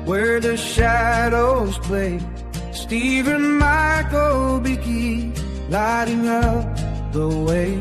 where the shadows play. Steve and Michael begin lighting up the way.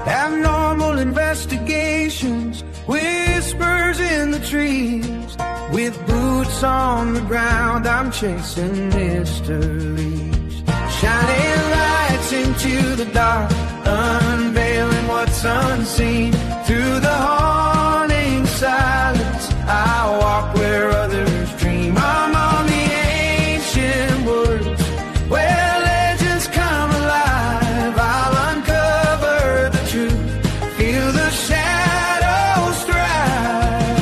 Abnormal investigations, whispers in the trees. With boots on the ground, I'm chasing mysteries. Shining lights into the dark, unveiling what's unseen. Through the haunting silence, I walk where others dream. I'm on the ancient woods, where legends come alive. I'll uncover the truth, feel the shadows strike.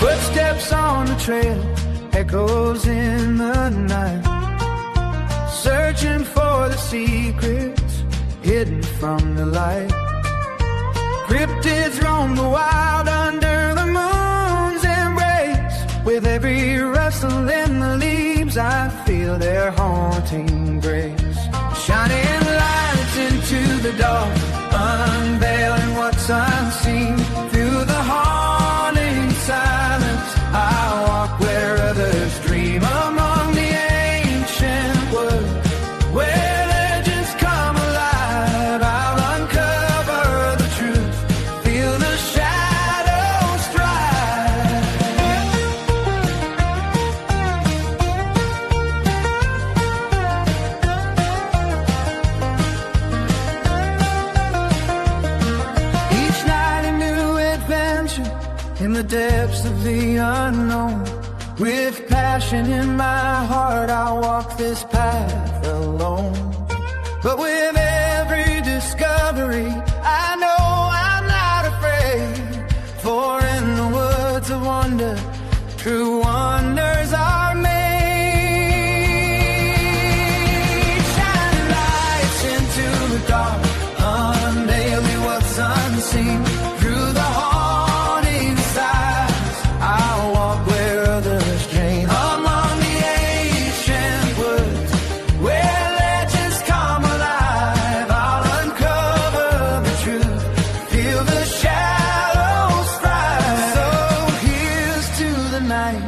Footsteps on the trail, echoes in the night, searching for the secrets hidden from the light. Cryptids roam the wild under the moon's embrace. With every rustle in the leaves, I feel their haunting grace. Shining lights into the dark, unveiling what's unseen. Through the haunting silence, I walk where others dream. Among the ancient woods, where legends come alive, I'll uncover the truth, feel the shadows strike. Each night a new adventure in the depths of the unknown. With passion in my heart, I'll walk this path alone. But with every discovery, I know I'm not afraid. For in the woods of wonder, true wonders are made. Shining lights into the dark, unveiling what's unseen. Through the haunting silence, I'll walk where others dream. Among the ancient woods, where legends come alive, I'll uncover the truth, feel the shadows strike. So here's to the night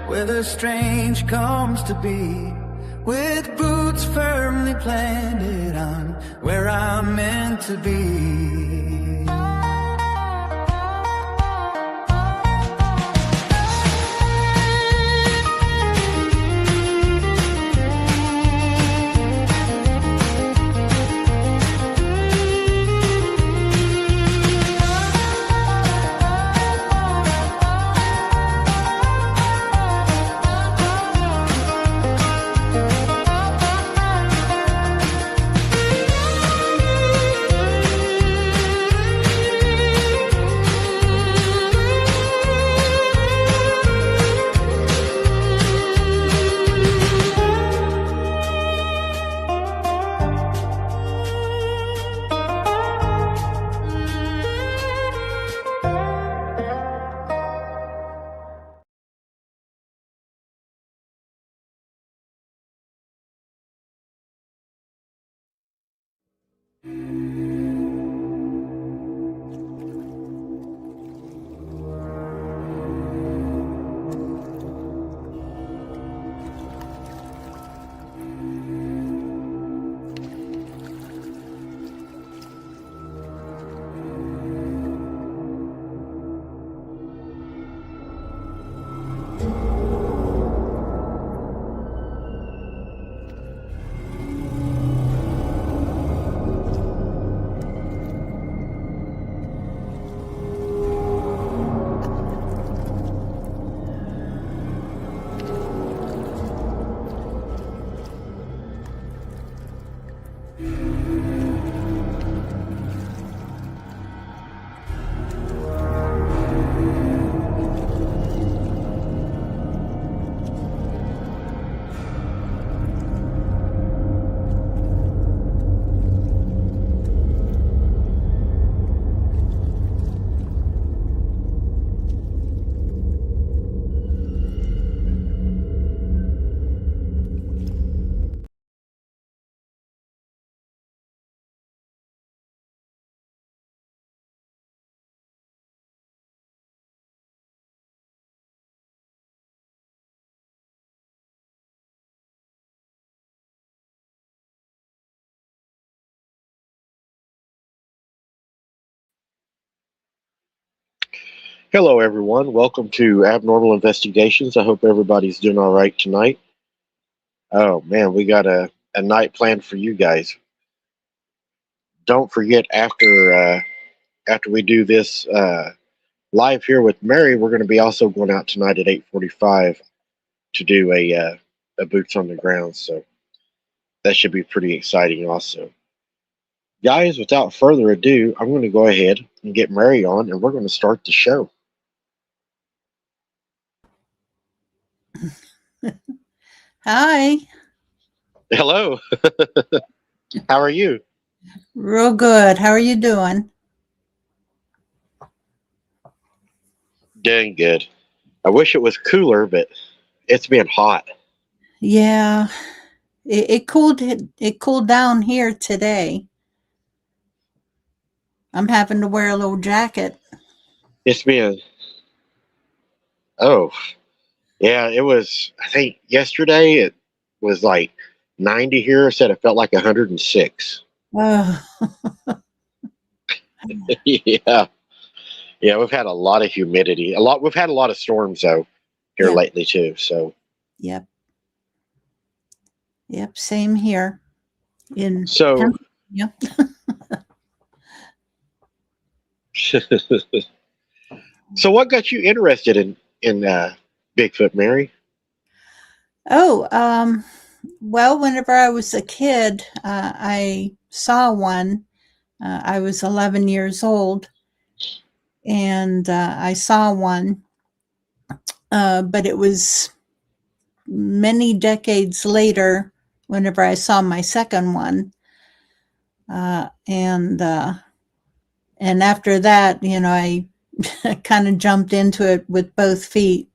where the strange comes to be. With boots firmly planted on where I'm meant to be. Hello, everyone. Welcome to Abnormal Investigations. I hope everybody's doing all right tonight. Oh, man, we got a night planned for you guys. Don't forget, after we do this live here with Mary, we're going to be also going out tonight at 8:45 to do a boots on the ground. So that should be pretty exciting, also. Guys, without further ado, I'm going to go ahead and get Mary on, and we're going to start the show. Hi, Hello. How are you? real good. How are you doing? Doing good. I wish it was cooler, but it's been hot. Yeah, it cooled down here today. I'm having to wear a little jacket. It's been, oh, yeah, it was, I think yesterday it was like 90 here. Said it felt like 106. Oh, Yeah. Yeah, we've had a lot of humidity. We've had a lot of storms, though, here yep, lately, too. So, yep, yep. Same here in so, Pennsylvania. so what got you interested in Bigfoot, Mary? Oh, well, whenever I was a kid, I saw one. I was 11 years old, and I saw one, but it was many decades later whenever I saw my second one. Uh, and uh, and after that, I kind of jumped into it with both feet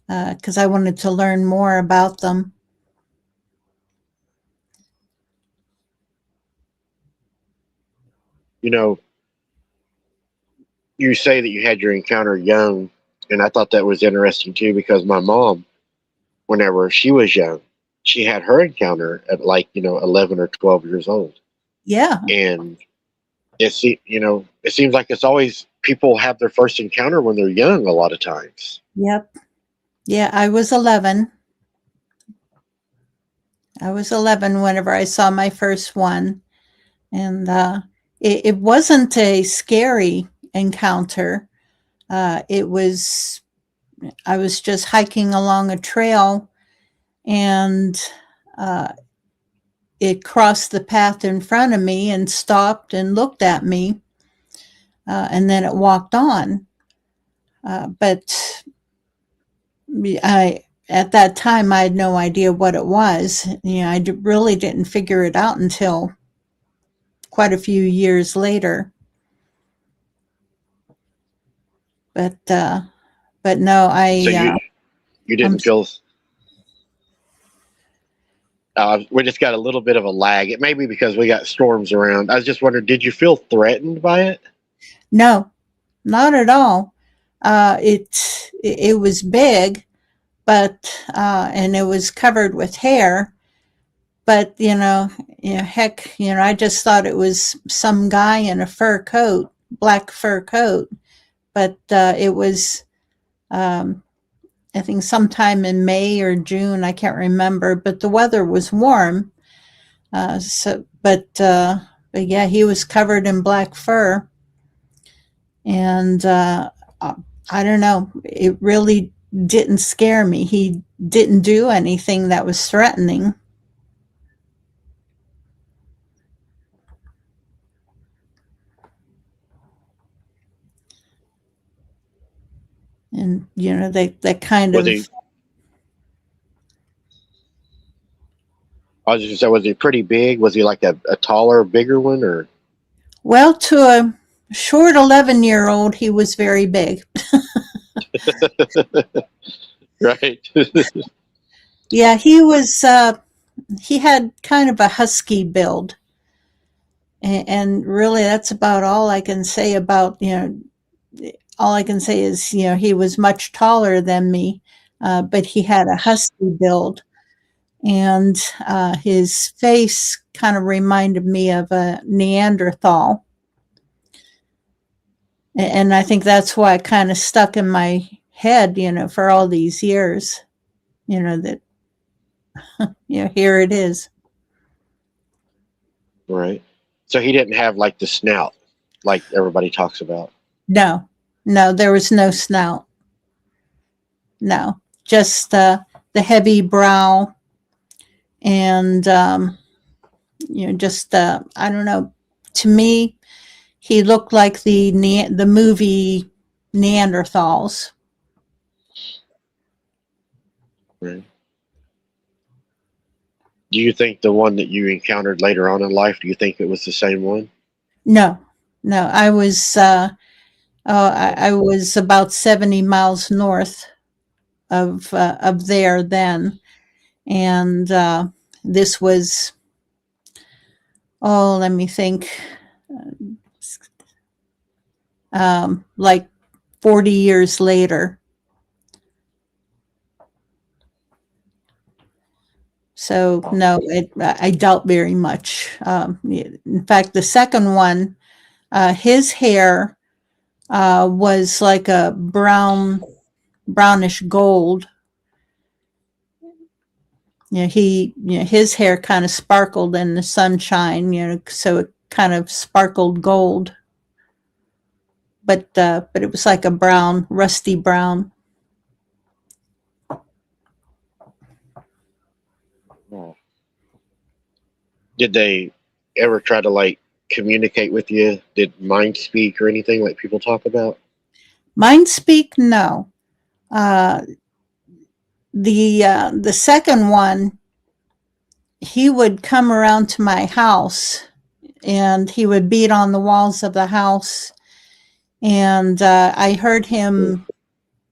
because I wanted to learn more about them. You know, you say that you had your encounter young, and I thought that was interesting, too, because my mom, whenever she was young, she had her encounter at like, 11 or 12 years old. Yeah. And it seems like it's always people have their first encounter when they're young a lot of times. Yep. Yeah, I was 11. I was 11 whenever I saw my first one. And it wasn't a scary encounter. It was, I was just hiking along a trail and uh, it crossed the path in front of me and stopped and looked at me, and then it walked on. But I, at that time, I had no idea what it was. I really didn't figure it out until quite a few years later. But no, So you I'm didn't feel. We just got a little bit of a lag. It may be because we got storms around. I was just wondering, did you feel threatened by it? no, not at all. It was big, but and it was covered with hair. But heck, I just thought it was some guy in a fur coat, black fur coat. But it was, um, I think, sometime in May or June. I can't remember. But the weather was warm. But yeah, he was covered in black fur, and I don't know. It really didn't scare me. He didn't do anything that was threatening. And they kind Was of, he? I was just gonna say, was he pretty big? Was he like a taller, bigger one, or? well, to a short 11-year-old, he was very big. Right. Yeah, he had kind of a husky build. And really, that's about all I can say about, all I can say is, he was much taller than me, but he had a husky build. And his face kind of reminded me of a Neanderthal. And I think that's why it kind of stuck in my head, for all these years, that, here it is. Right. So he didn't have like the snout like everybody talks about. No, no, there was no snout. No, just the heavy brow and, just, I don't know. To me, he looked like the movie Neanderthals. Right. Do you think the one that you encountered later on in life, do you think it was the same one? No, no, I was, I was about 70 miles north of there then. And this was, let me think, like 40 years later. So no, I doubt very much. In fact, the second one, his hair was like a brownish gold. His hair kind of sparkled in the sunshine. So it kind of sparkled gold. But it was like a brown, rusty brown. Oh. Did they ever try to like communicate with you? Did mind speak or anything like people talk about? Mind speak, no. The second one, he would come around to my house and he would beat on the walls of the house. And I heard him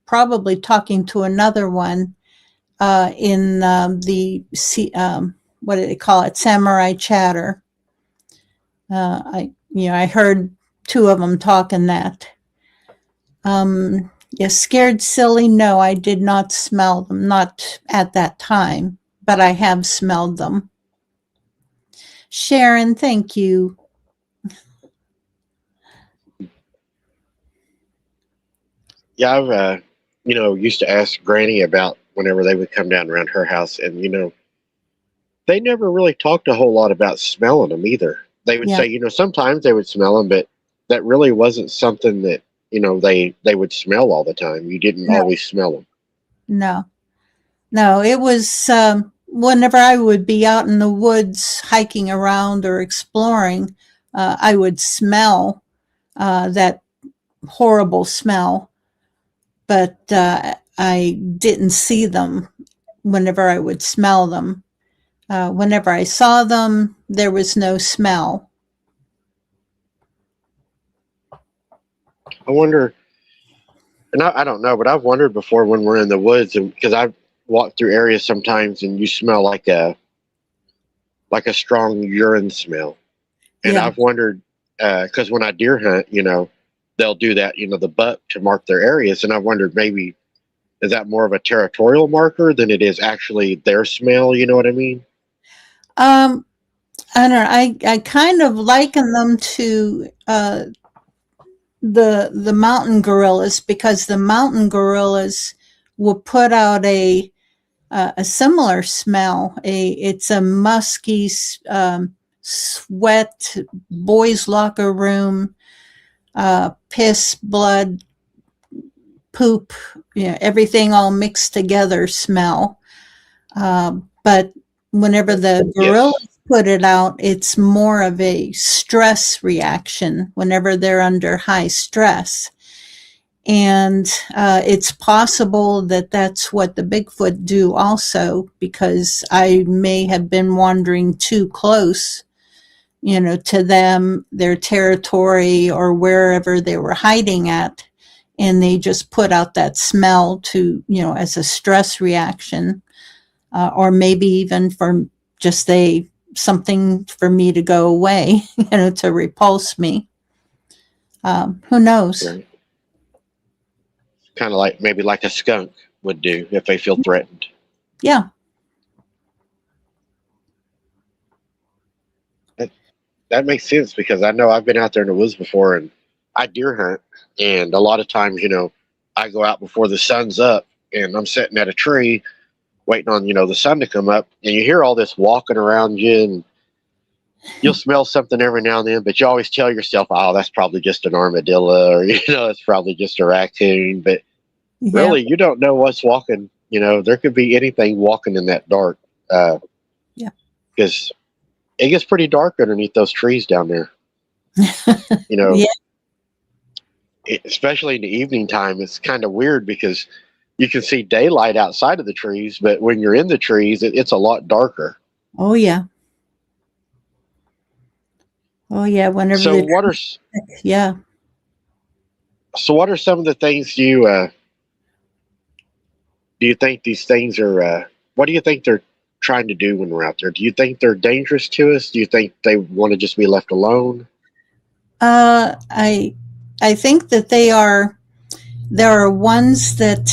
probably talking to another one in the what do they call it, samurai chatter. I heard two of them talking that. Scared silly. No, I did not smell them, not at that time, but I have smelled them. Sharon, thank you. Yeah, I've used to ask Granny about whenever they would come down around her house, and they never really talked a whole lot about smelling them either. They would Yeah, say, sometimes they would smell them, but that really wasn't something that they would smell all the time. You didn't no, always smell them. no, no. It was whenever I would be out in the woods hiking around or exploring, I would smell that horrible smell, but I didn't see them whenever I would smell them. Whenever I saw them, there was no smell. I wonder, and I don't know, but I've wondered before when we're in the woods, and because I've walked through areas sometimes, and you smell like a strong urine smell, and Yeah. I've wondered because when I deer hunt, they'll do that, the butt to mark their areas, and I've wondered maybe is that more of a territorial marker than it is actually their smell? You know what I mean? Um, I don't know. I kind of liken them to the mountain gorillas because the mountain gorillas will put out a similar smell. It's a musky sweat, boys' locker room, piss, blood, poop, everything all mixed together smell. But whenever the Yes. gorillas put it out, it's more of a stress reaction whenever they're under high stress. And it's possible that that's what the Bigfoot do also, because I may have been wandering too close, to them, their territory, or wherever they were hiding at. And they just put out that smell to, as a stress reaction, or maybe even for just something for me to go away, to repulse me. Who knows? Right. Kind of like maybe like a skunk would do if they feel threatened. Yeah. That makes sense because I know I've been out there in the woods before, and I deer hunt, and a lot of times, I go out before the sun's up, and I'm sitting at a tree waiting on, the sun to come up, and you hear all this walking around you, and you'll smell something every now and then, but you always tell yourself, oh, that's probably just an armadillo, or, it's probably just a raccoon. But Yeah. really, you don't know what's walking. There could be anything walking in that dark. Yeah. Because it gets pretty dark underneath those trees down there. Yeah. Especially in the evening time, it's kind of weird because you can see daylight outside of the trees, but when you're in the trees, it's a lot darker. Oh, yeah. Oh, yeah. Whenever So they, what are yeah. what are some of the things do you think these things are? What do you think they're trying to do when we're out there? Do you think they're dangerous to us? Do you think they want to just be left alone? I think that there are ones that,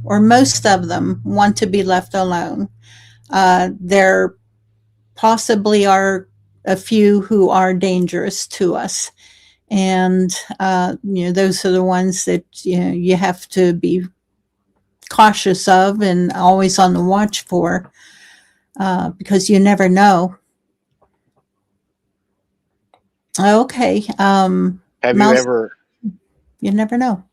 or most of them, want to be left alone. There possibly are a few who are dangerous to us. And, those are the ones that, you have to be cautious of and always on the watch for, because you never know. Okay. Have you Mouse, ever you never know.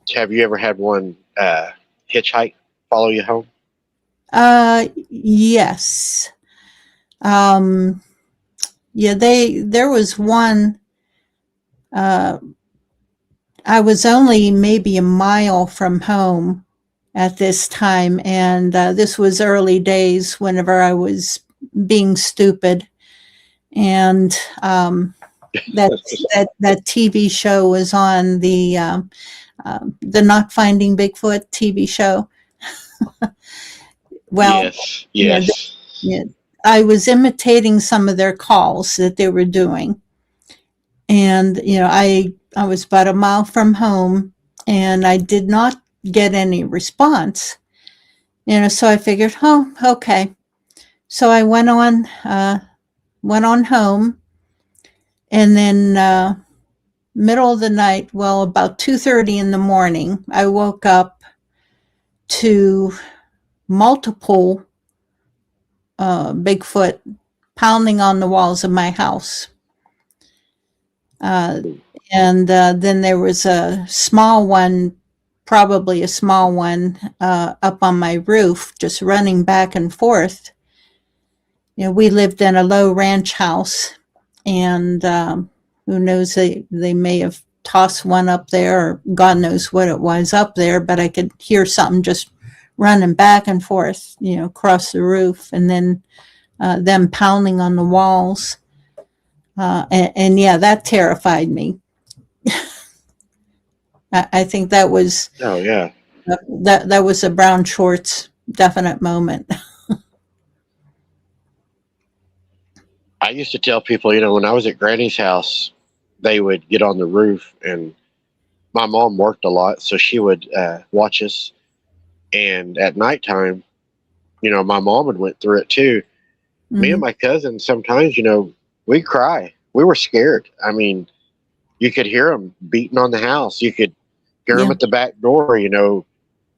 had one hitchhike follow you home? Yes. Yeah, there was one, I was only maybe a mile from home at this time, and this was early days whenever I was being stupid, and that TV show was on, the Not Finding Bigfoot TV show. Well, Yes. yeah, I was imitating some of their calls that they were doing, and I was about a mile from home, and I did not get any response. So I figured, oh, okay. So I went on home, and then middle of the night, well, about 2:30 in the morning, I woke up to multiple Bigfoot pounding on the walls of my house. And then there was a small one, probably a small one, up on my roof, just running back and forth. We lived in a low ranch house, and who knows, they may have tossed one up there, or God knows what it was up there, but I could hear something just running back and forth, across the roof, and then them pounding on the walls. And yeah, that terrified me. I think that was Oh yeah. that was a brown shorts definite moment. I used to tell people, when I was at Granny's house, they would get on the roof, and my mom worked a lot, so she would watch us. And at nighttime, my mom had went through it too. Me and Mhm. my cousin sometimes, we'd cry. We were scared. I mean, you could hear them beating on the house. You could hear them Yeah, at the back door.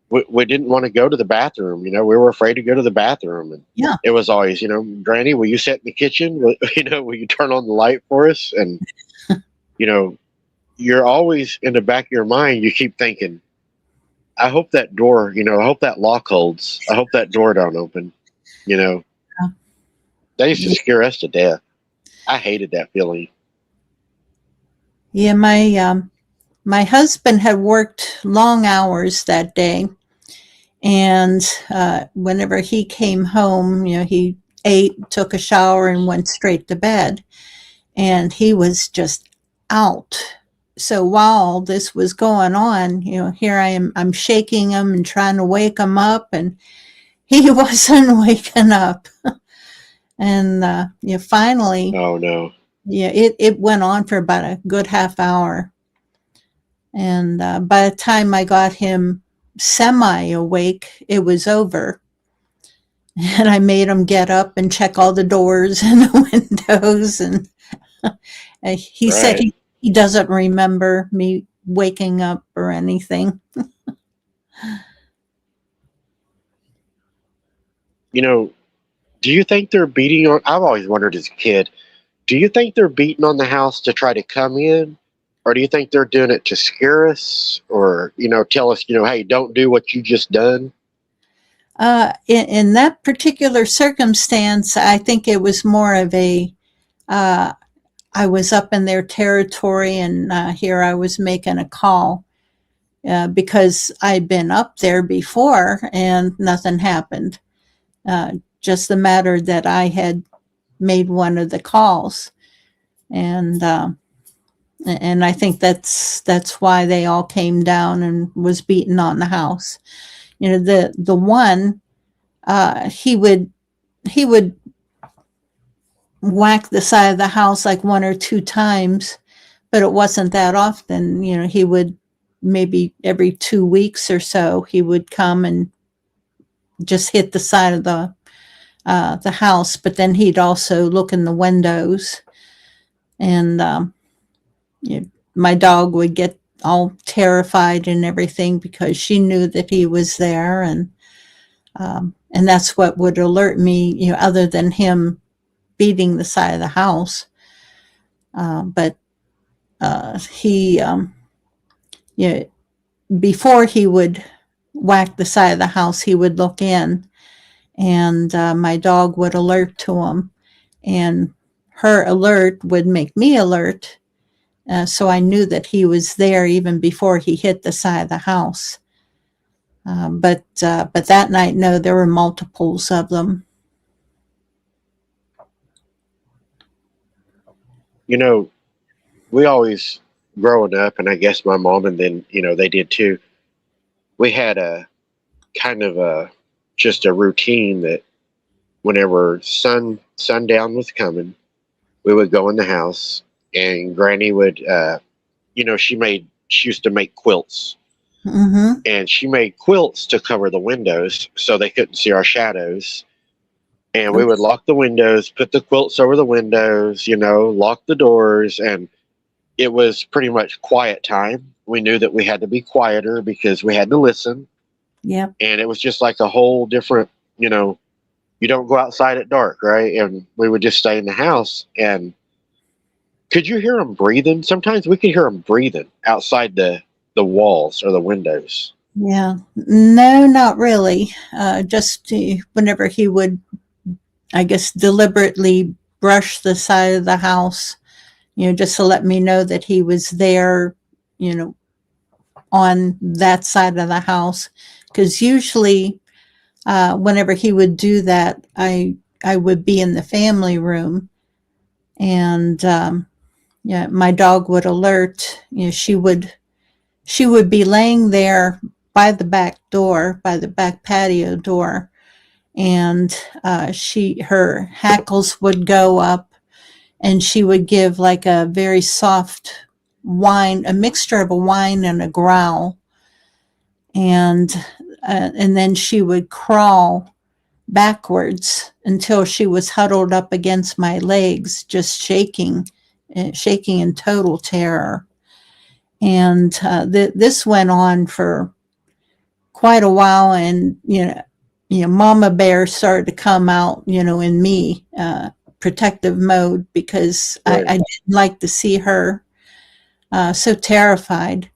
We didn't want to go to the bathroom. We were afraid to go to the bathroom, and yeah, it was always, Granny, will you sit in the kitchen? Will you turn on the light for us? And you know, you're always in the back of your mind. You keep thinking, I hope that door, I hope that lock holds. I hope that door don't open. You know, They used to yeah. scare us to death. I hated that feeling. Yeah, my husband had worked long hours that day, and whenever he came home, he ate, took a shower, and went straight to bed. And he was just out. So while this was going on, here I am, I'm shaking him and trying to wake him up, and he wasn't waking up. And finally, Oh no. it went on for about a good half hour. And by the time I got him semi awake, it was over. And I made him get up and check all the doors and the windows. And He said Right. he doesn't remember me waking up or anything. You know, do you think they're beating on? I've always wondered as a kid, do you think they're beating on the house to try to come in? Or do you think they're doing it to scare us or, tell us, hey, don't do what you just done? In that particular circumstance, I think it was more of uh, I was up in their territory, and here I was making a call because I'd been up there before and nothing happened. Just the matter that I had made one of the calls, and I think that's why they all came down and was beating on the house. The one he would whack the side of the house like one or two times, but it wasn't that often. He would maybe every 2 weeks or so he would come and just hit the side of the house. But then he'd also look in the windows, and my dog would get all terrified and everything because she knew that he was there, and that's what would alert me. Other than him beating the side of the house, but he, before he would whack the side of the house, he would look in, and my dog would alert to him, and her alert would make me alert. So I knew that he was there even before he hit the side of the house. But that night, no, there were multiples of them. You know, we always, growing up, and I guess my mom and then, they did too, we had a kind of just a routine that whenever sundown was coming, we would go in the house and Granny would, she used to make quilts, Mm-hmm. and she made quilts to cover the windows so they couldn't see our shadows. And we would lock the windows, put the quilts over the windows, lock the doors, and it was pretty much quiet time. We knew that we had to be quieter because we had to listen. Yep. And it was just like a whole different, you don't go outside at dark, right? And we would just stay in the house. And could you hear them breathing? Sometimes we could hear them breathing outside the walls or the windows. Yeah. No, not really. Just whenever he would, I guess, deliberately brush the side of the house, just to let me know that he was there, on that side of the house. Because usually, whenever he would do that, I would be in the family room, and my dog would alert. She would be laying there by the back door, by the back patio door, and her hackles would go up, and she would give like a very soft whine, a mixture of a whine and a growl, and then she would crawl backwards until she was huddled up against my legs, just shaking in total terror. And this went on for quite a while, and Mama Bear started to come out, in me, protective mode, because Right. I didn't like to see her so terrified.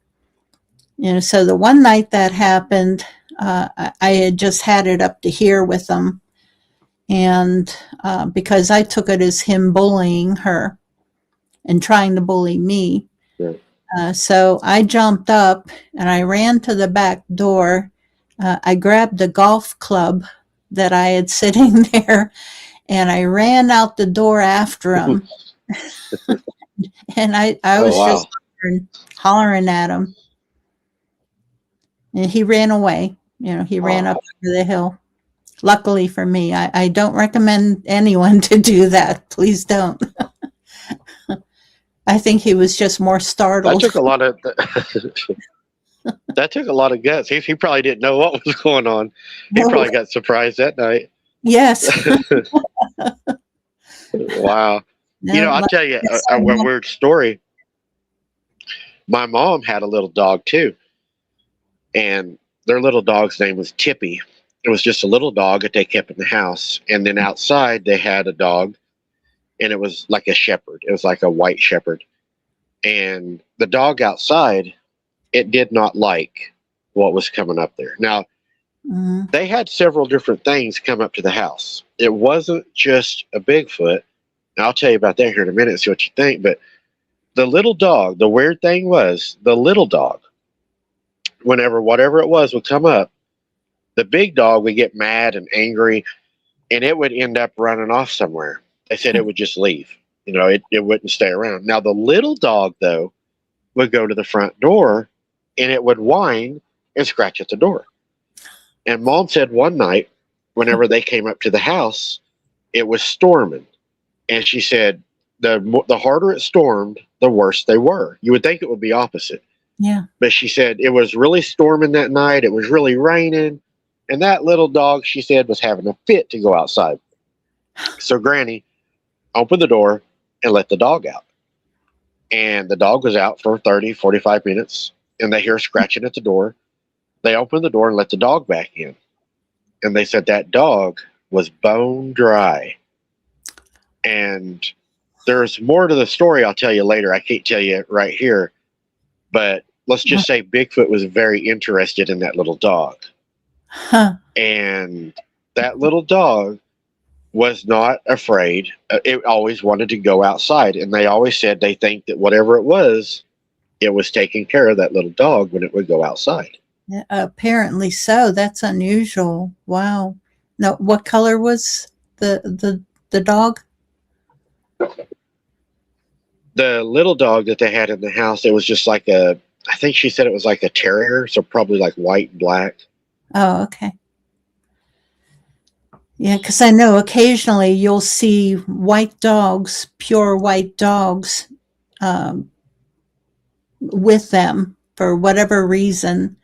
So the one night that happened, I had just had it up to here with them, and because I took it as him bullying her and trying to bully me. Right. So I jumped up and I ran to the back door. I grabbed a golf club that I had sitting there, and I ran out the door after him. And I Oh, was wow. just hollering at him. And he ran away. He ran up over the hill. Luckily for me, I don't recommend anyone to do that. Please don't. I think he was just more That startled. took a lot of that took a lot of guts. He probably didn't know what was going on. He No. probably got surprised that night. Yes. Wow. No, I'll tell you yes, a weird story. My mom had a little dog too, and their little dog's name was Tippy. It was just a little dog that they kept in the house, and then outside they had a dog, and it was like a shepherd. It was like a white shepherd, and the dog outside, it did not like what was coming up there. Now, mhm. they had several different things come up to the house. It wasn't just a Bigfoot. And I'll tell you about that here in a minute and see what you think. But the little dog, the weird thing was the little dog, whenever whatever it was would come up, the big dog would get mad and angry and it would end up running off somewhere. They said it would just leave. It wouldn't stay around. Now, the little dog, though, would go to the front door and it would whine and scratch at the door. And Mom said one night, whenever they came up to the house, it was storming. And she said the harder it stormed, the worse they were. You would think it would be opposite. Yeah. But she said it was really storming that night. It was really raining. And that little dog, she said, was having a fit to go outside. So Granny opened the door and let the dog out. And the dog was out for 30, 45 minutes. And they hear scratching at the door. They opened the door and let the dog back in. And they said that dog was bone dry. And there's more to the story I'll tell you later. I can't tell you right here. But let's just say Bigfoot was very interested in that little dog. Huh. And that little dog was not afraid. It always wanted to go outside. And they always said they think that whatever it was taking care of that little dog when it would go outside. Yeah, apparently so. That's unusual. Wow. No, what color was the dog? The little dog that they had in the house, it was just like I think she said it was like a terrier, so probably like white and black. Oh, okay. Yeah, because I know occasionally you'll see white dogs, pure white dogs, with them for whatever reason.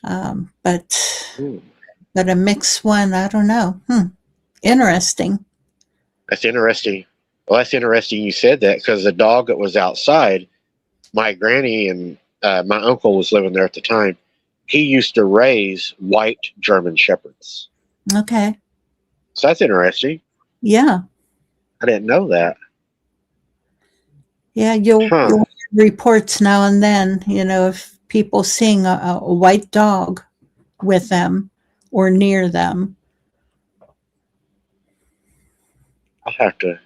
But a mixed one, I don't know. Interesting. That's interesting. Well, that's interesting you said that, because the dog that was outside, my granny and my uncle was living there at the time. He used to raise white German shepherds. Okay. So that's interesting. Yeah. I didn't know that. Yeah, you'll hear reports now and then, of people seeing a white dog with them or near them. I'll have to.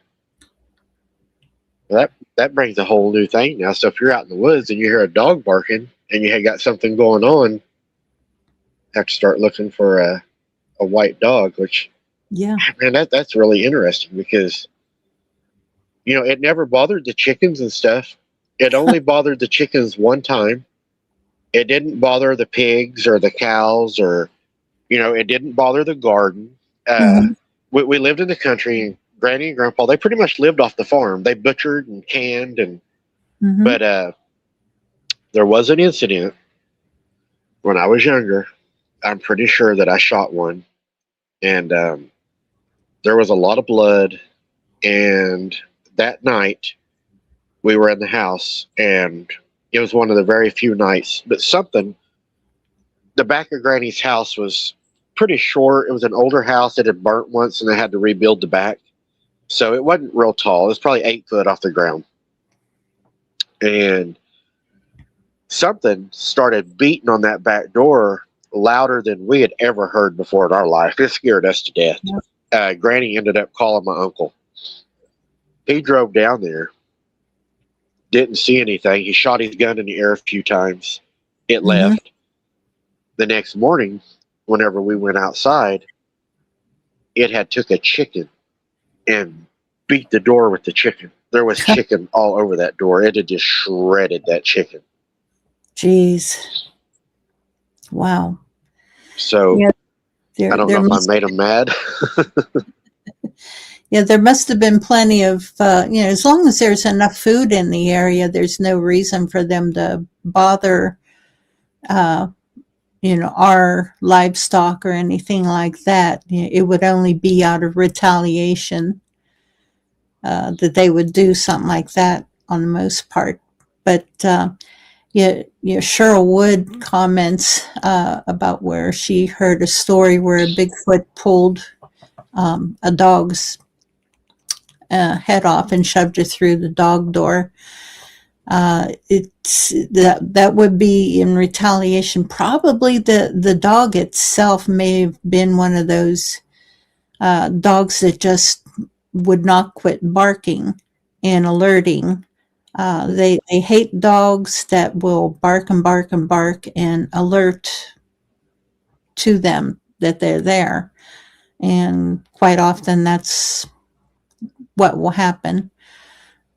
Well, that brings a whole new thing now. So if you're out in the woods and you hear a dog barking and you have got something going on, you have to start looking for a white dog. Which, yeah, man, that's really interesting, because it never bothered the chickens and stuff. It only bothered the chickens one time. It didn't bother the pigs or the cows, or it didn't bother the garden. We lived in the country, and Granny and Grandpa, they pretty much lived off the farm. They butchered and canned, but there was an incident when I was younger. I'm pretty sure that I shot one, and there was a lot of blood. And that night we were in the house, and it was one of the very few nights, but the back of Granny's house was pretty short. It was an older house that had burnt once, and they had to rebuild the back. So it wasn't real tall. It was probably 8 foot off the ground. And something started beating on that back door louder than we had ever heard before in our life. It scared us to death. Granny ended up calling my uncle. He drove down there, didn't see anything. He shot his gun in the air a few times. It left. The next morning, whenever we went outside, it had took a chicken and beat the door with the chicken. There was chicken all over that door. It had just shredded that chicken. Jeez. Wow. So I don't know if I made them mad. Yeah, there must have been plenty of, as long as there's enough food in the area, there's no reason for them to bother, our livestock or anything like that. It would only be out of retaliation. that they would do something like that on the most part. But yeah, Cheryl Wood comments about where she heard a story where a Bigfoot pulled a dog's head off and shoved it through the dog door. It's that would be in retaliation. Probably the dog itself may have been one of those dogs that just would not quit barking and alerting. They hate dogs that will bark and bark and bark and alert to them that they're there. And quite often that's what will happen.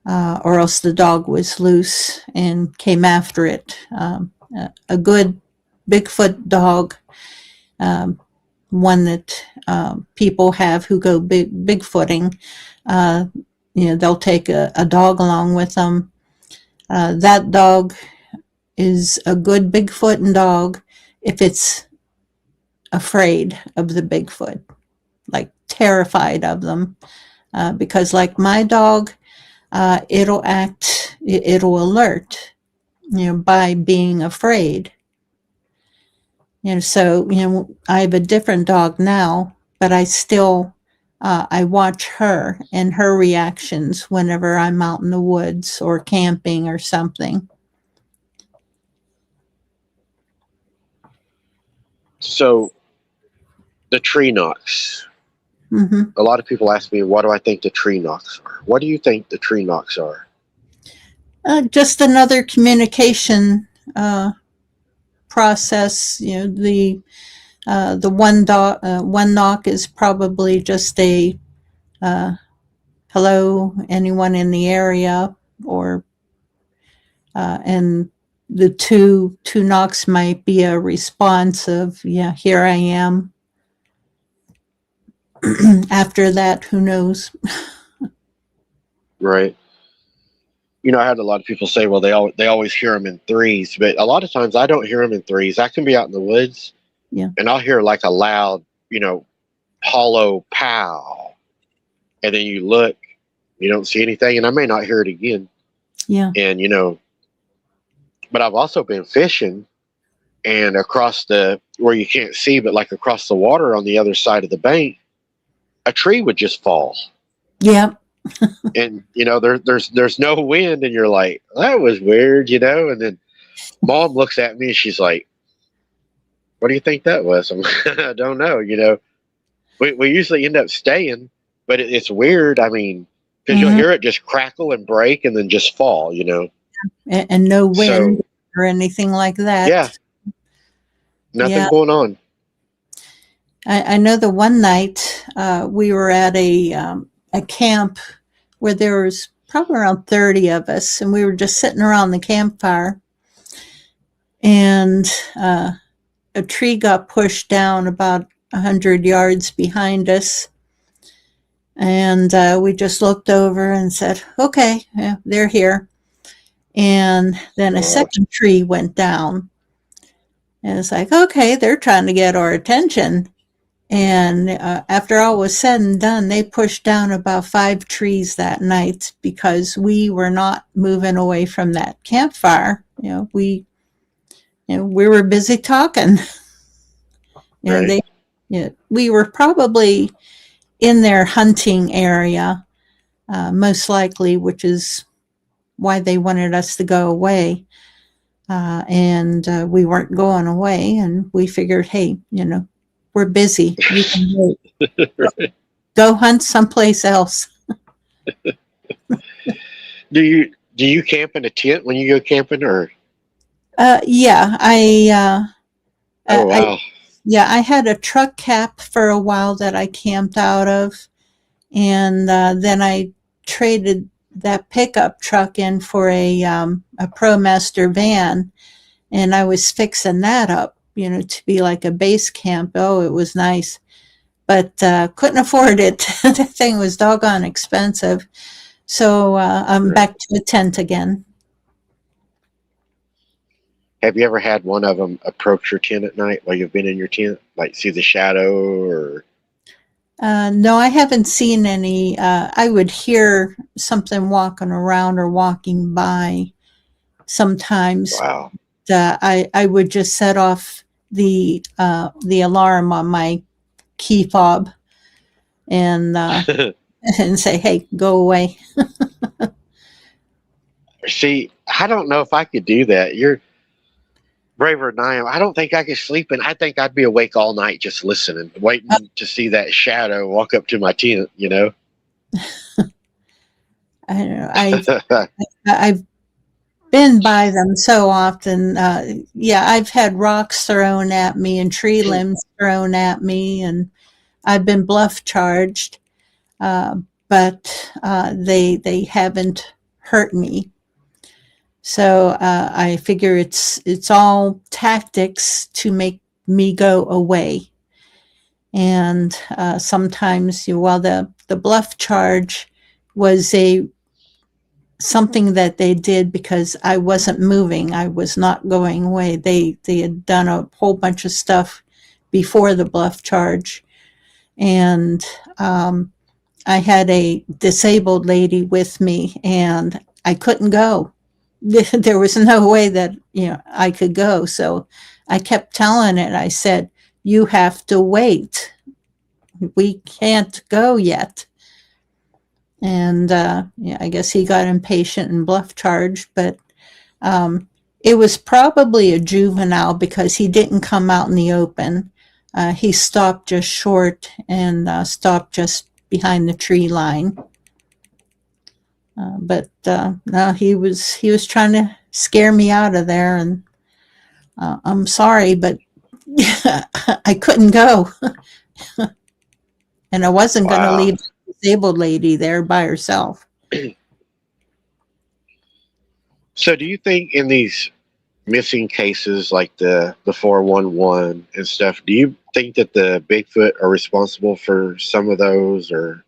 Or else the dog was loose and came after it. A good Bigfoot dog, one that people have who go bigfooting, they'll take a dog along with them. That dog is a good Bigfoot dog if it's afraid of the Bigfoot, like terrified of them. Because like my dog, it'll alert, by being afraid. So, I have a different dog now, but I still, I watch her and her reactions whenever I'm out in the woods or camping or something. So the tree knocks. Mm-hmm. A lot of people ask me, what do I think the tree knocks are? What do you think the tree knocks are? Just another communication process. The one knock is probably just a hello, anyone in the area, or and the two knocks might be a response of, yeah, here I am. After that, who knows? Right. I had a lot of people say, well, they always hear them in threes, but a lot of times I don't hear them in threes. I can be out in the woods, Yeah. and I'll hear like a loud, hollow pow, and then you look, you don't see anything, and I may not hear it again. Yeah. And but I've also been fishing, and across where you can't see, but like across the water on the other side of the bank, a tree would just fall. Yeah. And there's no wind, and you're like, that was weird, and then Mom looks at me and she's like, what do you think that was? I'm like, I don't know. We usually end up staying, but it's weird. I mean, because you'll hear it just crackle and break and then just fall, And no wind or anything like that. Yeah. Nothing going on. I know the one night we were at a camp where there was probably around 30 of us, and we were just sitting around the campfire, and a tree got pushed down about 100 yards behind us, and we just looked over and said, okay, yeah, they're here. And then a second tree went down, and it's like, okay, they're trying to get our attention. And after all was said and done, they pushed down about 5 trees that night because we were not moving away from that campfire. We were busy talking. Right. We were probably in their hunting area, most likely, which is why they wanted us to go away. And we weren't going away, and we figured, hey, we're busy. You can wait. Go hunt someplace else. Do you camp in a tent when you go camping, or? Yeah, Oh wow. I had a truck cap for a while that I camped out of, and then I traded that pickup truck in for a ProMaster van, and I was fixing that up, to be like a base camp. Oh, it was nice, but couldn't afford it. The thing was doggone expensive. So I'm back to the tent again. Have you ever had one of them approach your tent at night while you've been in your tent, like see the shadow or? No, I haven't seen any. I would hear something walking around or walking by sometimes. Wow. I would just set off the alarm on my key fob and and say, "Hey, go away." See, I don't know if I could do that. You're braver than I am. I don't think I could sleep, and I think I'd be awake all night just listening, waiting to see that shadow walk up to my tent. I don't know. I've been by them so often. Yeah, I've had rocks thrown at me and tree limbs thrown at me, and I've been bluff charged, uh, but they haven't hurt me. So I figure it's all tactics to make me go away. And sometimes, while the bluff charge was a something that they did because I wasn't moving, I was not going away. They had done a whole bunch of stuff before the bluff charge, and I had a disabled lady with me, and I couldn't go. There was no way that I could go. So I kept telling it. I said, "You have to wait. We can't go yet." And yeah, I guess he got impatient and bluff charged, but it was probably a juvenile because he didn't come out in the open. He stopped just short and stopped just behind the tree line. But no, he was trying to scare me out of there, and I'm sorry, but I couldn't go, and I wasn't going to Wow. leave the disabled lady there by herself. So, do you think in these missing cases like the 411 and stuff, do you think that the Bigfoot are responsible for some of those, or?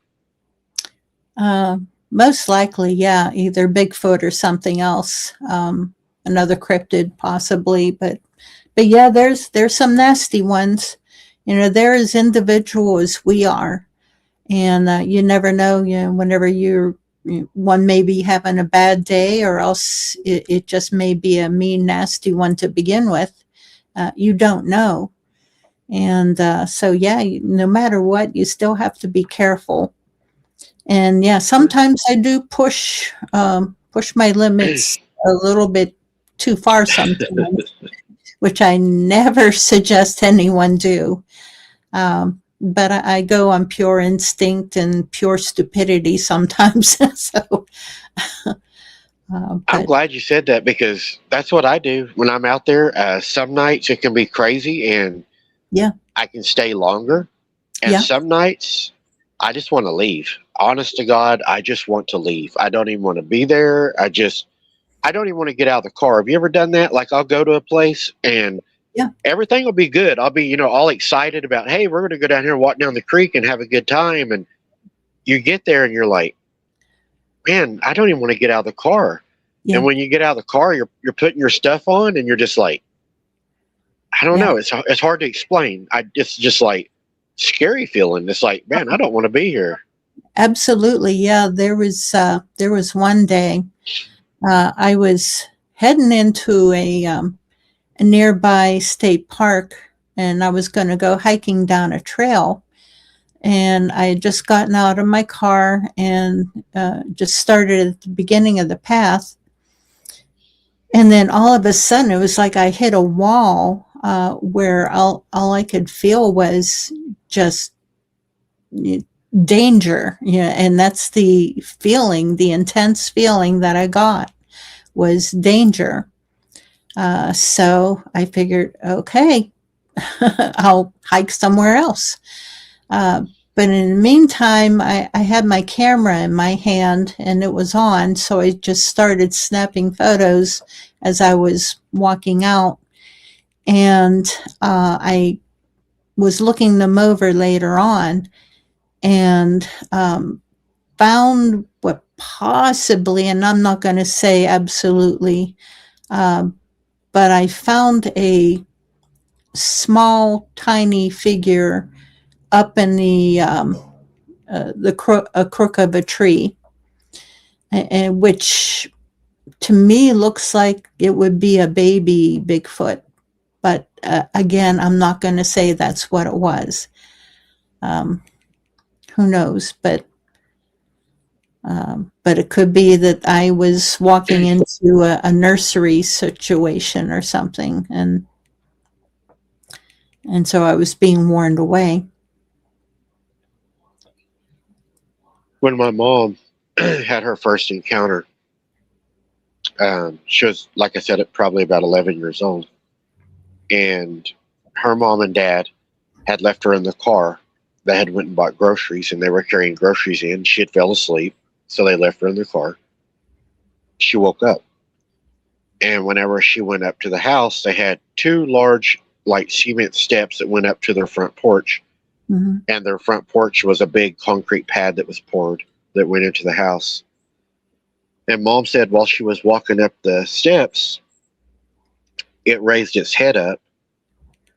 Uh, Most likely, yeah, either Bigfoot or something else, another cryptid possibly, but yeah, there's some nasty ones. They're as individual as we are, and you never know. Whenever one may be having a bad day, or else it just may be a mean, nasty one to begin with. You don't know, and so yeah, no matter what, you still have to be careful. And yeah, sometimes I do push my limits a little bit too far sometimes, which I never suggest anyone do. But I go on pure instinct and pure stupidity sometimes. So, I'm but glad you said that because that's what I do when I'm out there. Some nights it can be crazy and yeah, I can stay longer. And yeah, some nights I just want to leave. Honest to God, I just want to leave. I don't even want to be there. I don't even want to get out of the car. Have you ever done that? Like I'll go to a place and yeah, everything will be good. I'll be, all excited about, hey, we're going to go down here and walk down the creek and have a good time. And you get there and you're like, man, I don't even want to get out of the car. yeah, And when you get out of the car, you're putting your stuff on and you're just like, I don't yeah. know. It's hard to explain. It's just like scary feeling. It's like, man, I don't want to be here. Absolutely, yeah. There was one day I was heading into a nearby state park, and I was going to go hiking down a trail. And I had just gotten out of my car and just started at the beginning of the path. And then all of a sudden, it was like I hit a wall where all I could feel was just danger. Yeah, and that's the feeling, the intense feeling that I got was danger. So I figured, okay, I'll hike somewhere else. But in the meantime, I had my camera in my hand and it was on. So I just started snapping photos as I was walking out. And I was looking them over later on and found what possibly, and I'm not going to say absolutely, but I found a small, tiny figure up in a crook of a tree, and which to me looks like it would be a baby Bigfoot. But again, I'm not going to say that's what it was. Who knows? But it could be that I was walking into a nursery situation or something, and so I was being warned away. When my mom had her first encounter, she was, like I said, probably about 11 years old. And her mom and dad had left her in the car. They had went and bought groceries, and they were carrying groceries in. She had fell asleep, so they left her in the car. She woke up. And whenever she went up to the house, they had two large, like, cement steps that went up to their front porch. Mm-hmm. And their front porch was a big concrete pad that was poured that went into the house. And Mom said while she was walking up the steps, it raised its head up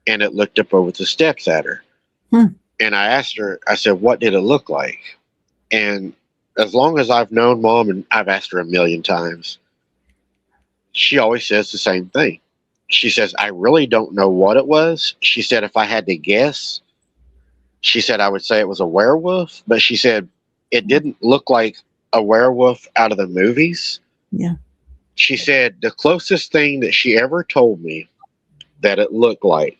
and it looked up over the steps at her. And I asked her, I said, what did it look like? And as long as I've known Mom, and I've asked her a million times, she always says the same thing. She says, I really don't know what it was. She said, if I had to guess, she said, I would say it was a werewolf, but she said it didn't look like a werewolf out of the movies. Yeah. She said the closest thing that she ever told me that it looked like,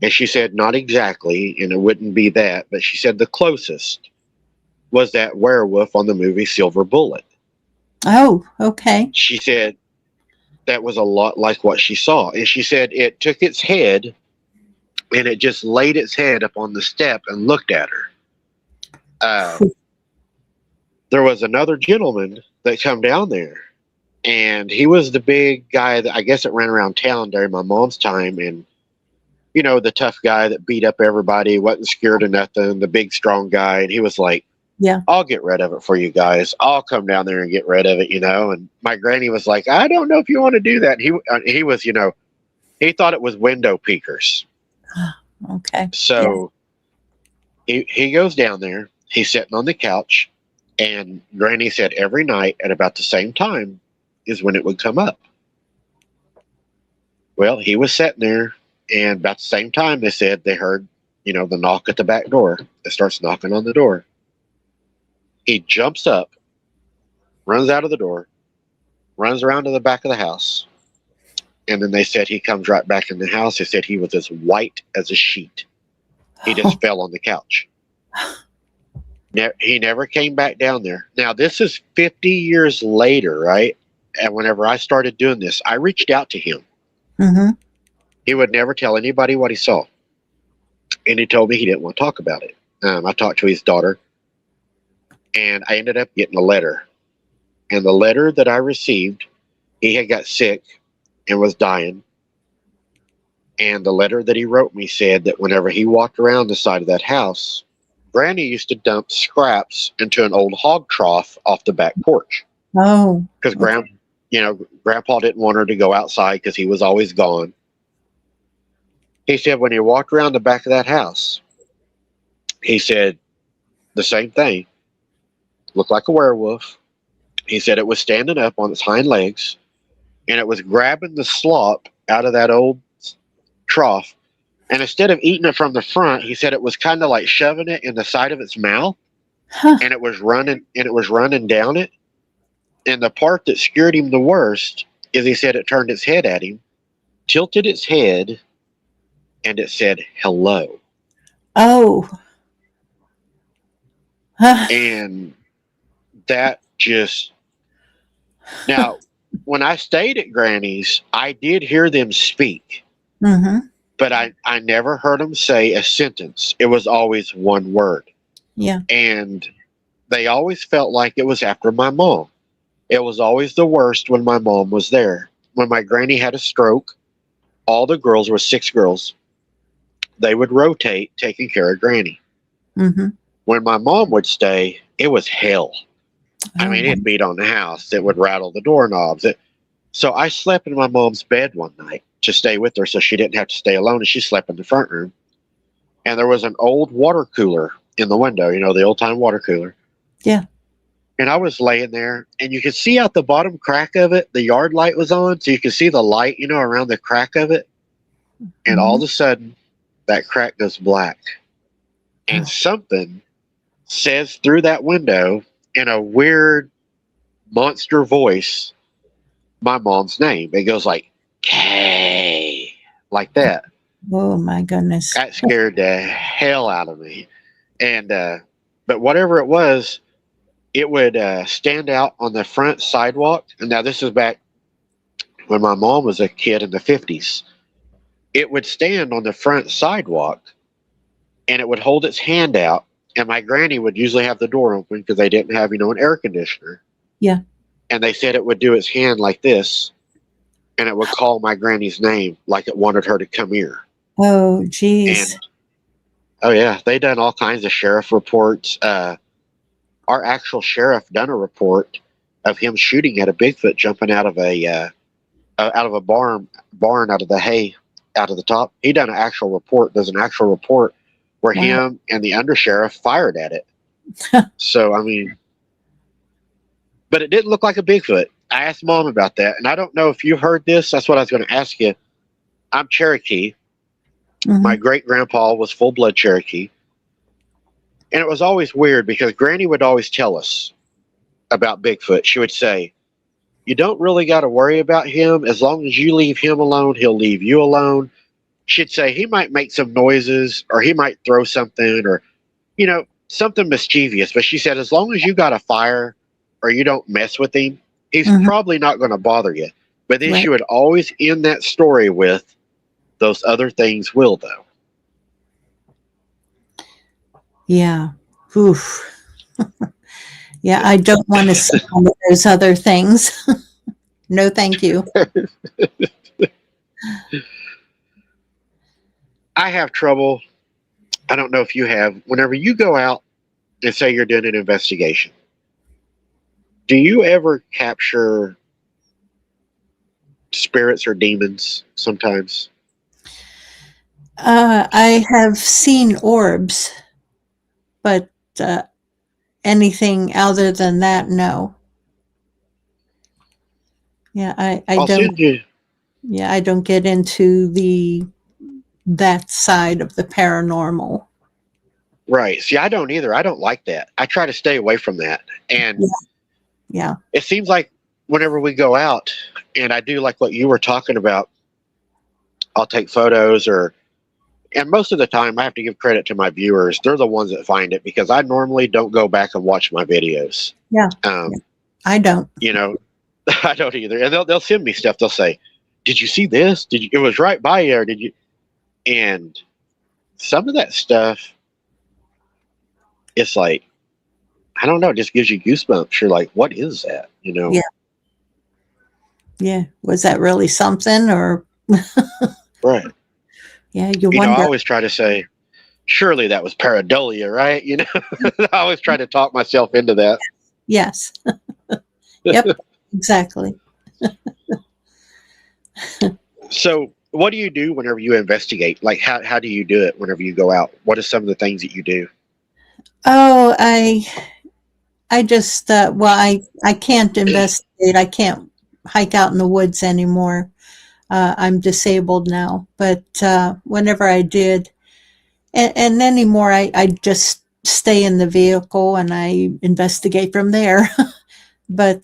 and she said not exactly, and it wouldn't be that, but she said the closest was that werewolf on the movie Silver Bullet. Oh, okay. She said that was a lot like what she saw. And she said it took its head and it just laid its head up on the step and looked at her. There was another gentleman that come down there, and he was the big guy that I guess it ran around town during my mom's time. And, you know, the tough guy that beat up everybody, wasn't scared of nothing, the big, strong guy. And he was like, yeah, I'll get rid of it for you guys. I'll come down there and get rid of it, you know. And my granny was like, I don't know if you want to do that. And he was, you know, he thought it was window peekers. Okay. So he goes down there. He's sitting on the couch. And Granny said every night at about the same time is when it would come up. Well, he was sitting there, and about the same time they said they heard, you know, the knock at the back door. It starts knocking on the door. He jumps up, runs out of the door, runs around to the back of the house. And then they said he comes right back in the house. They said he was as white as a sheet. He just fell on the couch. He never came back down there. Now, this is 50 years later, right? And whenever I started doing this, I reached out to him. Mm-hmm. He would never tell anybody what he saw. And he told me he didn't want to talk about it. I talked to his daughter. And I ended up getting a letter. And the letter that I received, he had got sick and was dying. And the letter that he wrote me said that whenever he walked around the side of that house, Granny used to dump scraps into an old hog trough off the back porch. Oh. Because Grandpa didn't want her to go outside because he was always gone. He said when he walked around the back of that house, he said the same thing. Looked like a werewolf. He said it was standing up on its hind legs, and it was grabbing the slop out of that old trough. And instead of eating it from the front, he said it was kind of like shoving it in the side of its mouth. And it was running down it. And the part that scared him the worst is he said it turned its head at him, tilted its head, and it said, hello. Oh. And that just... Now, when I stayed at Granny's, I did hear them speak. Mm-hmm. But I never heard them say a sentence. It was always one word. Yeah. And they always felt like it was after my mom. It was always the worst when my mom was there. When my granny had a stroke, all the girls were 6 girls. They would rotate taking care of Granny. Mm-hmm. When my mom would stay, it was hell. I mean, it beat on the house. It would rattle the doorknobs. So I slept in my mom's bed one night to stay with her so she didn't have to stay alone, and she slept in the front room. and there was an old water cooler in the window, the old time water cooler. Yeah. And I was laying there, and you could see out the bottom crack of it, the yard light was on, so you could see the light, around the crack of it. And all of a sudden, that crack goes black. And something says through that window in a weird monster voice, my mom's name. It goes like, Kay, like that. Oh, my goodness. That scared the hell out of me. And, but whatever it was, it would stand out on the front sidewalk. And now this is back when my mom was a kid in the 50s. It would stand on the front sidewalk, and it would hold its hand out. And my granny would usually have the door open because they didn't have, an air conditioner. Yeah. And they said it would do its hand like this, and it would call my granny's name like it wanted her to come here. Oh, geez. And, oh, yeah. They done all kinds of sheriff reports. Our actual sheriff done a report of him shooting at a Bigfoot jumping out of a barn out of the hay out of the top. He done an actual report. There's an actual report where him and the undersheriff fired at it. So, but it didn't look like a Bigfoot. I asked Mom about that, and I don't know if you heard this. That's what I was going to ask you. I'm Cherokee. My great-grandpa was full-blood Cherokee. And it was always weird because Granny would always tell us about Bigfoot. She would say, you don't really got to worry about him. As long as you leave him alone, he'll leave you alone. She'd say he might make some noises, or he might throw something, or, something mischievous. But she said, as long as you got a fire or you don't mess with him, he's probably not going to bother you. But then she would always end that story with, those other things will, though. Yeah. Oof. Yeah, I don't want to see one of those other things. No, thank you. I have trouble. I don't know if you have. Whenever you go out and say you're doing an investigation, do you ever capture spirits or demons sometimes? I have seen orbs, but anything other than that, no. Yeah, I don't. Yeah, I don't get into that side of the paranormal. Right. See, I don't either. I don't like that. I try to stay away from that. And yeah, it seems like whenever we go out, and I do like what you were talking about, I'll take photos and most of the time I have to give credit to my viewers. They're the ones that find it because I normally don't go back and watch my videos. Yeah. I don't. I don't either. And they'll send me stuff. They'll say, did you see this? It was right by you, or did you? And some of that stuff, it's like, I don't know, it just gives you goosebumps. You're like, what is that? Yeah. Yeah. Was that really something, or? Right. Yeah, you wonder. I always try to say, surely that was pareidolia, right? I always try to talk myself into that. Yes. Yep, exactly. So what do you do whenever you investigate? Like, how do you do it whenever you go out? What are some of the things that you do? Oh, I just, I can't investigate. I can't hike out in the woods anymore. I'm disabled now, but whenever I did, and anymore, I just stay in the vehicle and I investigate from there. But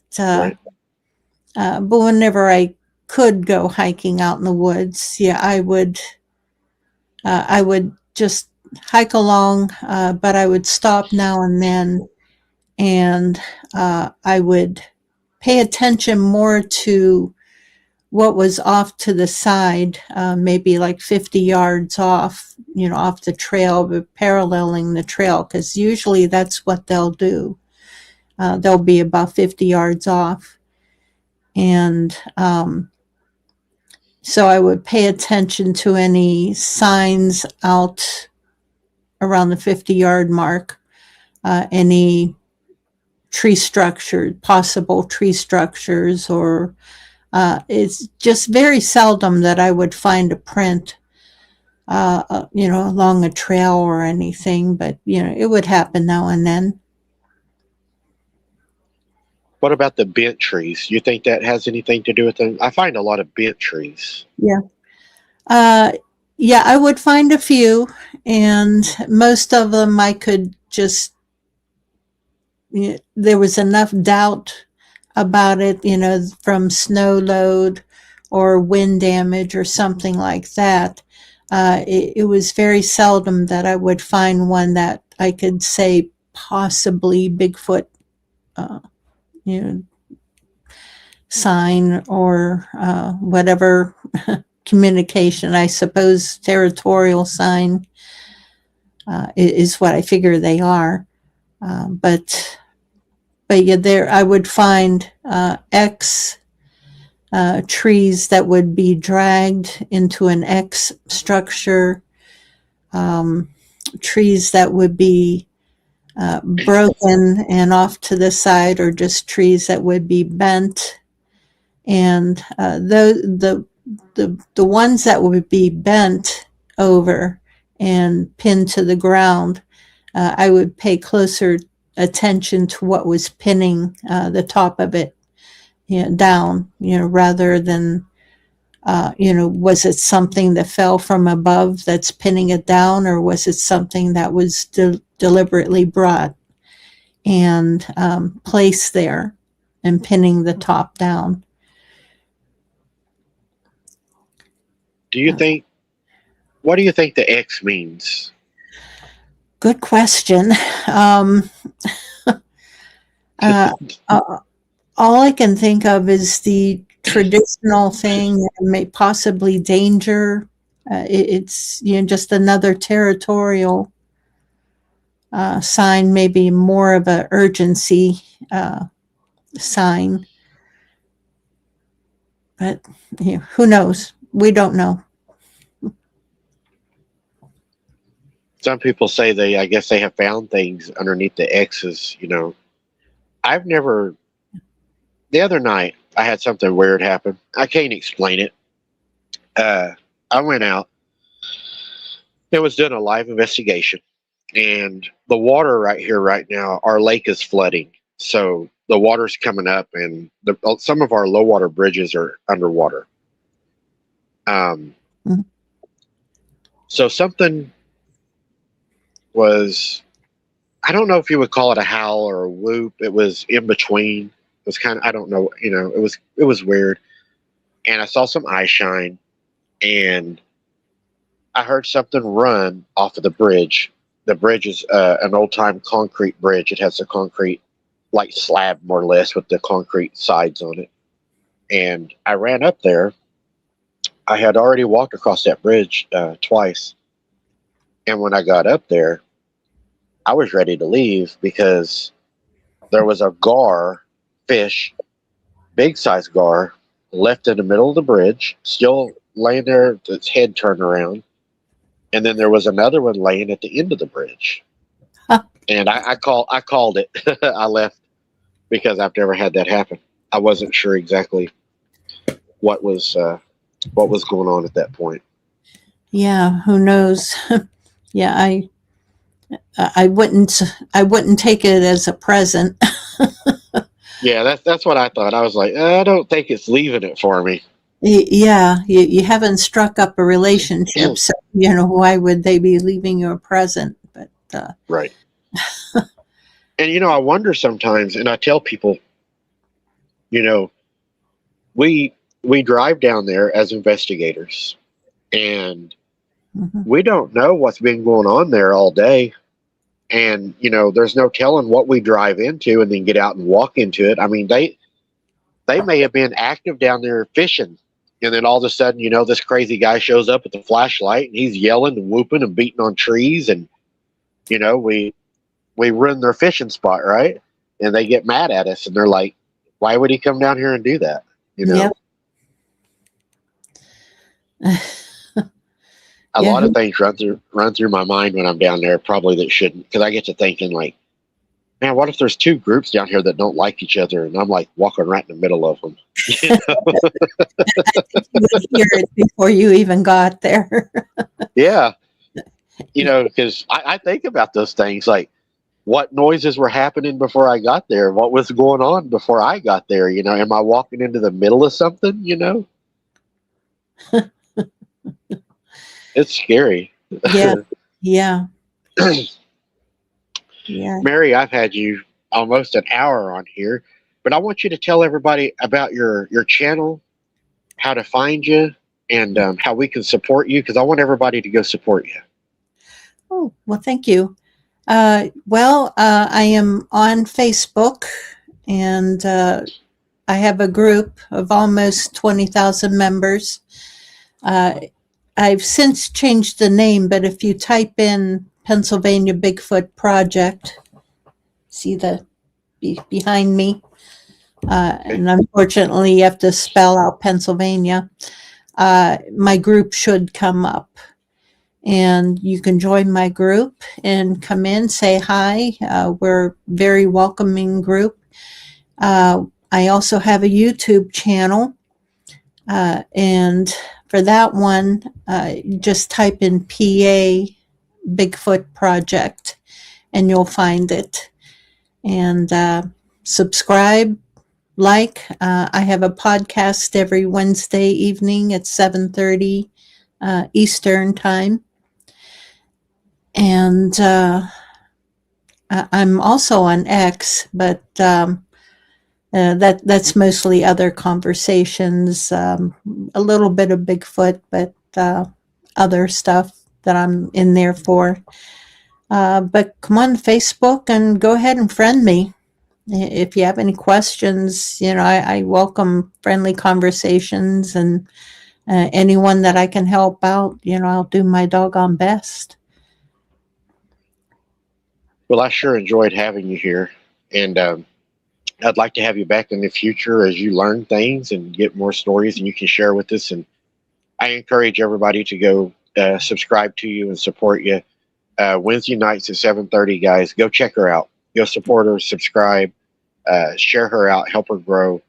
whenever I could go hiking out in the woods, yeah, I would just hike along, but I would stop now and then, and I would pay attention more to what was off to the side, maybe like 50 yards off, off the trail, but paralleling the trail, because usually that's what they'll do. They'll be about 50 yards off. And so I would pay attention to any signs out around the 50-yard mark, any possible tree structures, or it's just very seldom that I would find a print along a trail or anything, but, it would happen now and then. What about the bent trees? You think that has anything to do with them? I find a lot of bent trees. Yeah. Yeah, I would find a few, and most of them I could just, there was enough doubt about it, from snow load or wind damage or something like that. It was very seldom that I would find one that I could say possibly Bigfoot, uh, you know, sign or whatever communication. I suppose territorial sign is what I figure they are. But yeah, there I would find X trees that would be dragged into an X structure, trees that would be broken and off to the side, or just trees that would be bent. And the ones that would be bent over and pinned to the ground, I would pay closer attention to what was pinning the top of it, down, rather than, was it something that fell from above that's pinning it down, or was it something that was deliberately brought and placed there and pinning the top down? What do you think the X means? Good question. All I can think of is the traditional thing, possibly danger. It's just another territorial sign, maybe more of an urgency sign. But who knows? We don't know. Some people say I guess they have found things underneath the X's, I've never. The other night, I had something weird happen. I can't explain it. I went out. It was doing a live investigation, and the water right here, right now, our lake is flooding. So the water's coming up, and some of our low water bridges are underwater. So something was, I don't know if you would call it a howl or a whoop. It was in between. It was kind of, I don't know, it was weird. And I saw some eye shine, and I heard something run off of the bridge. The bridge is an old time concrete bridge. It has a concrete like slab, more or less, with the concrete sides on it. And I ran up there. I had already walked across that bridge twice. And when I got up there, I was ready to leave because there was a gar fish, big size gar, left in the middle of the bridge, still laying there, its head turned around. And then there was another one laying at the end of the bridge. And I called it. I left because I've never had that happen. I wasn't sure exactly what was going on at that point. Yeah, who knows? Yeah, I wouldn't take it as a present. Yeah, that's what I thought. I was like, I don't think it's leaving it for me. Yeah, you haven't struck up a relationship, so why would they be leaving you a present? But right. And I wonder sometimes, and I tell people, we drive down there as investigators, and we don't know what's been going on there all day. And there's no telling what we drive into and then get out and walk into it. I mean, they may have been active down there fishing, and then all of a sudden, this crazy guy shows up with the flashlight and he's yelling and whooping and beating on trees, and we ruin their fishing spot, right? And they get mad at us, and they're like, why would he come down here and do that? Yep. A lot of things run through my mind when I'm down there, probably that shouldn't, because I get to thinking like, man, what if there's two groups down here that don't like each other, and I'm like walking right in the middle of them? I think you would hear it before you even got there. Yeah, because I think about those things like what noises were happening before I got there, what was going on before I got there. Am I walking into the middle of something? It's scary. Yeah. Yeah. Yeah. Mary, I've had you almost an hour on here, but I want you to tell everybody about your channel, how to find you, and how we can support you, because I want everybody to go support you. Oh, well, thank you. I am on Facebook, and I have a group of almost 20,000 members. I've since changed the name, but if you type in Pennsylvania Bigfoot Project, see the behind me, and unfortunately you have to spell out Pennsylvania, my group should come up. And you can join my group and come in, say hi. We're a very welcoming group. I also have a YouTube channel. And for that one, just type in PA Bigfoot Project and you'll find it. And subscribe, like. I have a podcast every Wednesday evening at 7:30 Eastern Time. And I'm also on X, but that's mostly other conversations, a little bit of Bigfoot, but other stuff that I'm in there for. But come on Facebook and go ahead and friend me. If you have any questions, I welcome friendly conversations, and anyone that I can help out, I'll do my doggone best. Well, I sure enjoyed having you here, and I'd like to have you back in the future as you learn things and get more stories and you can share with us. And I encourage everybody to go subscribe to you and support you. Wednesday nights at 7:30, guys. Go check her out. Go support her, subscribe, share her out, help her grow.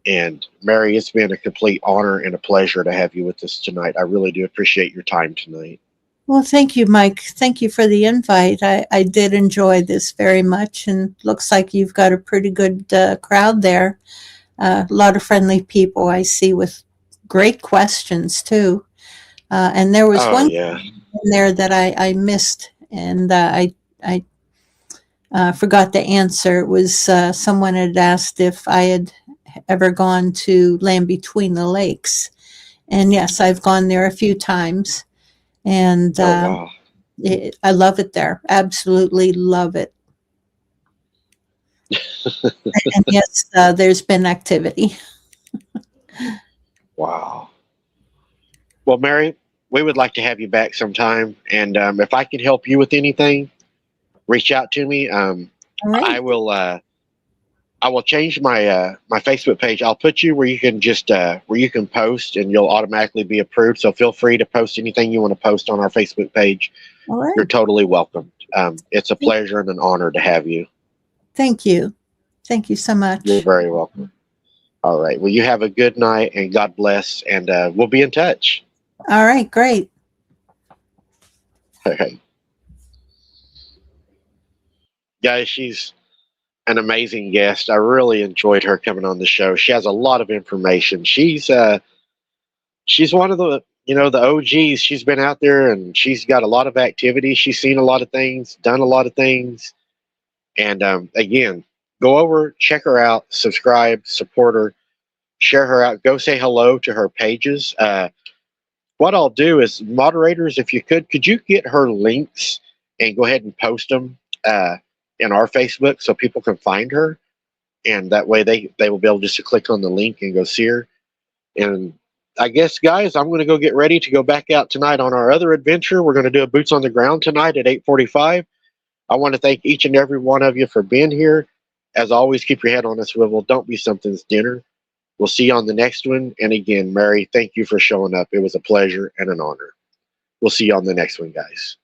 And Mary, it's been a complete honor and a pleasure to have you with us tonight. I really do appreciate your time tonight. Well, thank you, Mike. Thank you for the invite. I did enjoy this very much, and looks like you've got a pretty good crowd there. A lot of friendly people I see with great questions too. And there was one in there that I missed, and I forgot to answer. It was someone had asked if I had ever gone to Land Between the Lakes, and yes, I've gone there a few times. And wow. I love it there. Absolutely love it. And yes, there's been activity. Wow. Well, Mary, we would like to have you back sometime. And if I can help you with anything, reach out to me. Right. I will change my my Facebook page. I'll put you where you can just where you can post, and you'll automatically be approved. So feel free to post anything you want to post on our Facebook page. All right. You're totally welcome. It's a pleasure and an honor to have you. Thank you. Thank you so much. You're very welcome. All right. Well, you have a good night, and God bless. And we'll be in touch. All right. Great. All right. Guys, she's an amazing guest. I really enjoyed her coming on the show. She has a lot of information. She's one of the the OGs. She's been out there and she's got a lot of activity. She's seen a lot of things, done a lot of things. And again, go over, check her out, subscribe, support her, share her out, go say hello to her pages. What I'll do is, moderators, if you could you get her links and go ahead and post them in our Facebook so people can find her, and that way they will be able just to click on the link and go see her. And I guess, guys, I'm going to go get ready to go back out tonight on our other adventure. We're going to do a boots on the ground tonight at 8:45. I want to thank each and every one of you for being here. As always, keep your head on a swivel. Don't be something's dinner. We'll see you on the next one. And again, Mary, thank you for showing up. It was a pleasure and an honor. We'll see you on the next one, guys.